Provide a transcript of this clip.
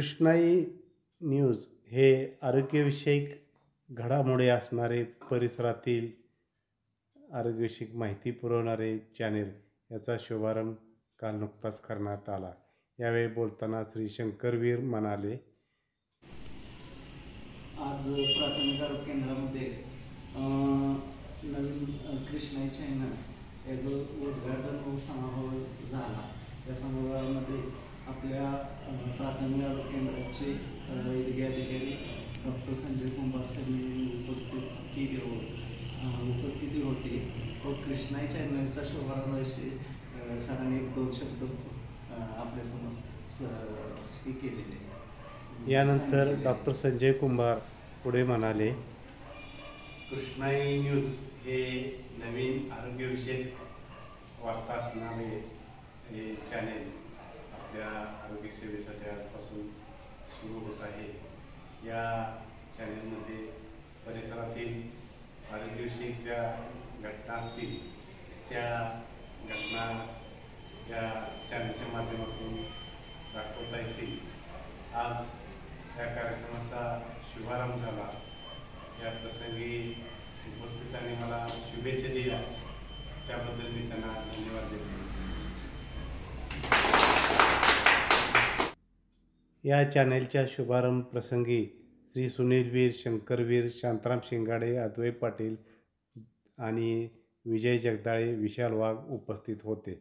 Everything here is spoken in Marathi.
कृष्णाई न्यूज हे आरोग्यविषयक घडामोडी असणारे, परिसरातील आरोग्यविषयक माहिती पुरवणारे चॅनेल याचा शुभारंभ काल नुकताच करण्यात आला। यावेळी बोलताना श्री शंकरवीर म्हणाले, आज प्राथमिक आरोग्य केंद्रामध्ये नवीन कृष्णाई चॅनल याचं उद्घाटन समारोह झाला। त्या समारोहामध्ये आपल्या प्राथमिक आरोग्य केंद्राचे वैद्यकीय अधिकारी डॉक्टर संजय कुंभार यांनी उपस्थिती होती व कृष्णाई चॅनलच्या शुभारंभाविषयी सरांनी 1-2 शब्द आपल्यासमोर केलेले। यानंतर डॉक्टर संजय कुंभार पुढे म्हणाले, कृष्णाई न्यूज हे नवीन आरोग्यविषयक वार्ता असणारे हे चॅनेल आपल्या आरोग्य सेवेसाठी आजपासून सुरू होत आहे। या चॅनेलमध्ये परिसरातील आरोग्यविषयक ज्या घटना असतील त्या घटना या चॅनेलच्या माध्यमातून दाखवता येतील। आज या कार्यक्रमाचा शुभारंभ झाला। या प्रसंगी उपस्थितांनी मला शुभेच्छा दिल्या, त्याबद्दल मी त्यांना धन्यवाद देतो। या चॅनेलच्या शुभारंभ प्रसंगी श्री सुनीलवीर, शंकरवीर, शांताराम शिंगाडे, अद्वै पाटील आणि विजय जगदाळे, विशाल वाघ उपस्थित होते।